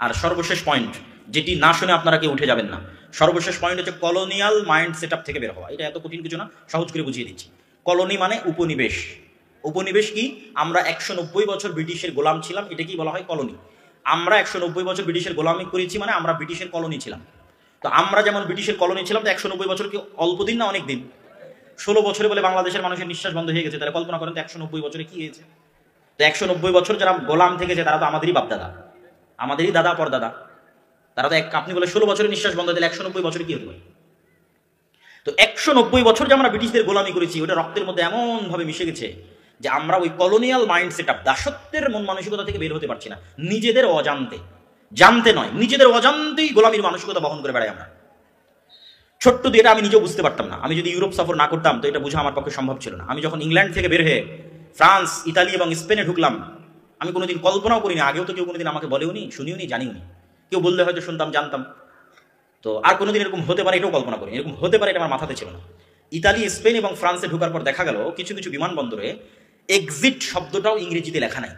আর সর্বশেষ পয়েন্ট, যেটি না শুনে আপনারা কেউ উঠে যাবেন না, সর্বশেষ পয়েন্ট হচ্ছে কলোনিয়াল মাইন্ড সেট আপ থেকে বের হওয়া। এটা এত কঠিন কিছু না, সহজ করে বুঝিয়ে দিচ্ছি। কলোনি মানে উপনিবেশ। উপনিবেশ কি? আমরা 190 বছর ব্রিটিশের গোলাম ছিলাম, এটা কি বলা হয়? কলোনি। আমরা 190 বছর ব্রিটিশের গোলামি করেছি, মানে আমরা ব্রিটিশের কলোনি ছিলাম। তো আমরা যেমন ব্রিটিশের কলোনি ছিলাম, তো 190 বছর কি অল্প দিন না অনেক দিন? 16 বছরে বলে বাংলাদেশের মানুষের নিঃশ্বাস বন্ধ হয়ে গেছে, তারা কল্পনা করেন তো 190 বছরে কি হয়েছে। তো 190 বছর যারা গোলাম থেকেছে তারা তো আমাদেরই বাপদাদা, আমাদেরই দাদা পরদাদা। তারা তো আপনি বলে 16 বছরের নিঃশ্বাস বন্ধ দিলে 190 বছরে কি হতে পারে? তো 190 বছর যে আমরা ব্রিটিশদের গোলামি করেছি, ওটা রক্তের মধ্যে এমন ভাবে মিশে গেছে যে আমরা ওই কলোনিয়াল মাইন্ড সেট আপ, দাসত্বের মন মানসিকতা থেকে বের হতে পারছি না। নিজেদের অজান্তে, জানতে নয়, নিজেদের অজান্তেই গোলামির মানসিকতা বহন করে বেড়াই আমরা। ছোট্ট দিয়ে এটা আমি নিজেও বুঝতে পারতাম না। আমি যদি ইউরোপ সফর না করতাম তো এটা বোঝা আমার পক্ষে সম্ভব ছিল না। আমি যখন ইংল্যান্ড থেকে বের হয়ে ফ্রান্স, ইতালি এবং স্পেনে ঢুকলাম, আমি কোনোদিন কল্পনাও করিনি, আগেও তো কেউ কোনোদিন আমাকে বলেওনি, শুনিওনি, জানিওনি। কেউ বললে হয়তো শুনতাম, জানতাম। তো আর কোনোদিন এরকম হতে পারে এটাও কল্পনা করিনি, এরকম হতে পারে এটা আমার মাথাতে ছিল না। ইতালি, স্পেন এবং ফ্রান্সে ঢোকার পর দেখা গেল কিছু কিছু বিমানবন্দরে এক্সিট শব্দটাও ইংরেজিতে লেখা নাই।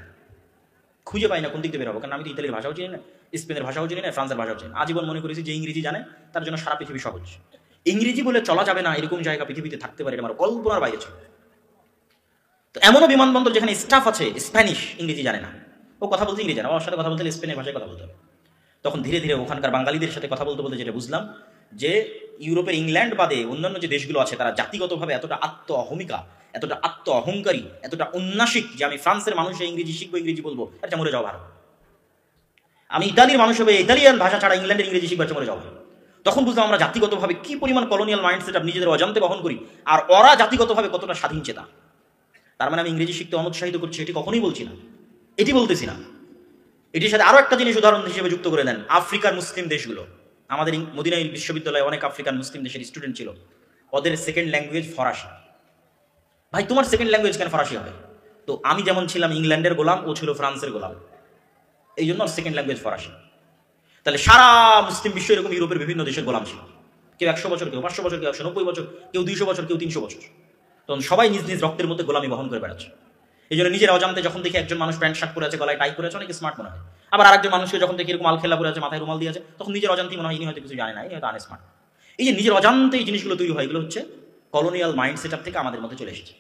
খুঁজে পাই না কোন দিক দিয়ে বেরোবো, কারণ আমি তো ইতালির ভাষাও চিনি না, স্পেনের ভাষাও চিনি না, ফ্রান্সের ভাষাও চিনি না। আজীবন মনে করেছি যে ইংরেজি জানে তার জন্য সারা পৃথিবী সহজ। ইংরেজি বলে চলা যাবে না এরকম জায়গা পৃথিবীতে থাকতে পারে, এটা আমার কল্পনার বাইরে ছিল। তো এমনও বিমানবন্দর যেখানে স্টাফ আছে স্প্যানিশ, ইংরেজি জানে না, ও কথা বলতে ইংরেজি জানে, ওর সাথে কথা বলতে স্পেনের ভাষায় কথা বলতে হবে। তখন ধীরে ধীরে ওখানকার বাঙালিদের সাথে কথা বলতে বলতে যেটা বুঝলাম যে ইউরোপের ইংল্যান্ড বাদে অন্যান্য যে দেশগুলো আছে তারা জাতিগতভাবে এতটা আত্ম অহমিকা, এতটা আত্ম অহংকারী, এতটা উন্নাসিক যে আমি ফ্রান্সের মানুষে ইংরেজি শিখবো, ইংরেজি বলবো, এটা মরে যাওয়া ভালো। আমি ইতালির মানুষ হবে, ইতালিয়ান ভাষা ছাড়া ইংল্যান্ডের ইংরেজি শিখবো, এটা মরে যাওয়া ভালো। তখন বুঝলাম আমরা জাতিগতভাবে কি পরিমাণ কলোনিয়াল মাইন্ড সেট আপ নিজেদের অজান্তে বহন করি, আর ওরা জাতিগতভাবে কতটা স্বাধীন চেতা। তার মানে আমি ইংরেজি শিখতে অনুৎসাহিত করছি এটি কখনোই বলছি না, এটি বলতেছি না। এটির সাথে আরো একটা জিনিস উদাহরণ হিসেবে যুক্ত করে দেন, আফ্রিকার মুসলিম দেশগুলো। আমাদের মদিনা বিশ্ববিদ্যালয়ে অনেক আফ্রিকান মুসলিম দেশের স্টুডেন্ট ছিল, ওদের সেকেন্ড ল্যাঙ্গুয়েজ ফরাসি। ভাই তোমার সেকেন্ড ল্যাঙ্গুয়েজ কেন ফরাসি হবে? তো আমি যেমন ছিলাম ইংল্যান্ডের গোলাম, ও ছিল ফ্রান্সের গোলাম, এই জন্য সেকেন্ড ল্যাঙ্গুয়েজ ফরাসি। তাহলে সারা মুসলিম বিশ্ব এরকম ইউরোপের বিভিন্ন দেশের গোলাম ছিল, কেউ 100 বছর, কেউ 500 বছর, কেউ 190 বছর, কেউ 200 বছর, কেউ 300 বছর। তখন সবাই নিজ নিজ রক্তের মধ্যে গোলামি বহন করে বেড়াচ্ছে। এই জন্য নিজের অজান্তে যখন দেখি একজন মানুষ প্যান্ট শার্ট পরে আছে, গলায় টাই পরে আছে, অনেক স্মার্ট মনে হয়। আবার আরেকজন মানুষকে যখন দেখি এরকম আলখেলা পরে আছে, মাথায় রুমাল দিয়ে আছে, তখন নিজের অজান্তেই মনে হয় ইনি হয়তো কিছু জানে না, ইনি হয়তো আনস্মার্ট। এই যে নিজের অজান্তে এই জিনিসগুলো তৈরি হয়, এগুলো হচ্ছে কলোনিয়াল মাইন্ড সেট আপ থেকে আমাদের মধ্যে চলে এসেছে।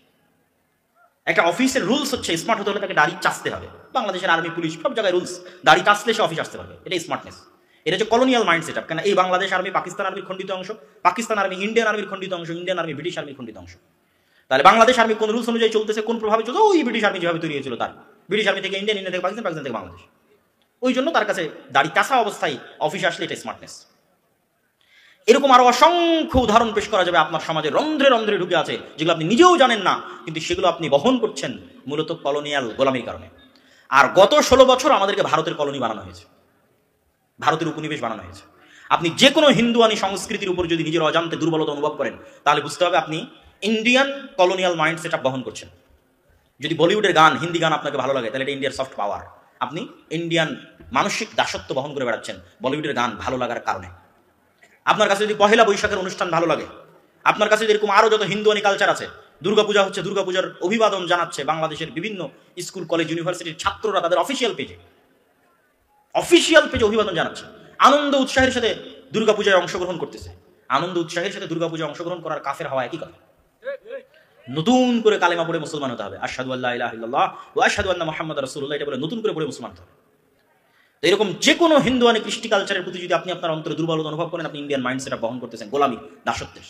একটা অফিসের রুলস হচ্ছে স্মার্ট হতে হলে তাকে দাড়ি চাচতে হবে। বাংলাদেশের আর্মি, পুলিশ সব জায়গায় রুলস, দাড়ি চাচলে সে অফিস আসতে পারবে, এটাই স্মার্টনেস। এটা হচ্ছে কলোনিয়াল মাইন্ড সেট আপ। কেন এই বাংলাদেশ আর্মি পাকিস্তান আর্মির খণ্ডিত অংশ, পাকিস্তান আর্মি ইন্ডিয়ান আর্মির খণ্ডিত অংশ, ইন্ডিয়ান আর্মি ব্রিটিশ আর্মির খণ্ডিত অংশ। তাহলে বাংলাদেশ আর্মি কোন রুলস অনুযায়ী চলতেছে, কোন প্রভাবে চলছে, ওই ব্রিটিশ আর্মি যেভাবে তৈরি হয়েছিল তার, ব্রিটিশ আর্মি থেকে ইন্ডিয়ান, ইন্ডিয়া থেকে পাকিস্তান, পাকিস্তান থেকে বাংলাদেশ। ওই জন্য তার কাছে দাড়ি কাঁচা অবস্থায় অফিসে আসলে এটা স্মার্টনেস। এরকম আরো অসংখ্য উদাহরণ পেশ করা যাবে আপনার সমাজে, রন্ধ্রে রন্ধ্রে ঢুকে আছে, যেগুলো আপনি নিজেও জানেন না, কিন্তু সেগুলো আপনি বহন করছেন মূলত কলোনিয়াল গোলামির কারণে। আর গত 16 বছর আমাদেরকে ভারতের কলোনি বানানো হয়েছে, ভারতের উপনিবেশ বানানো হয়েছে। আপনি যে কোনো হিন্দুয়ানি সংস্কৃতির উপর যদি নিজের অজান্তে দুর্বলতা অনুভব করেন, তাহলে বুঝতে হবে আপনি Indian colonial mind set up বহন করছেন। যদি বলিউডের গান, হিন্দি গান আপনাকে ভালো লাগে, তাহলে এটা ইন্ডিয়ার সফট পাওয়ার। আপনি ইন্ডিয়ান মানসিক দাসত্ব বহন করে বেড়াচ্ছেন বলিউডের গান ভালো লাগার কারণে। আপনার কাছে যদি পহেলা বৈশাখের অনুষ্ঠান ভালো লাগে, আপনার কাছে এরকম আরো যত হিন্দুয়ানি কালচার আছে, দুর্গাপূজা হচ্ছে, দুর্গাপূজার অভিবাদন জানাচ্ছে বাংলাদেশের বিভিন্ন স্কুল, কলেজ, ইউনিভার্সিটির ছাত্ররা তাদের অফিসিয়াল পেজে অভিবাদন জানাচ্ছে, আনন্দ উৎসাহের সাথে দুর্গাপূজায় অংশগ্রহণ করতেছে। আনন্দ উৎসাহের সাথে দুর্গাপূজায় অংশগ্রহণ করার কাফের হওয়া একই কথা। নতুন করে কালেমা পড়ে মুসলমান হতে হবে, আশহাদু আল্লা ইলাহা ইল্লাল্লাহ ওয়া আশহাদু আন্না মুহাম্মাদার রাসূলুল্লাহ, এটা বলে নতুন করে পড়ে মুসলমান হতে হবে। তো এরকম যে কোনো হিন্দুয়ানি কৃষ্টি কালচারের প্রতি যদি আপনি আপনার অন্তরে দুর্বলতা অনুভব করেন, আপনি ইন্ডিয়ান মাইন্ড সেট আপ বহন করতেছেন, গোলামি, দাসত্বের।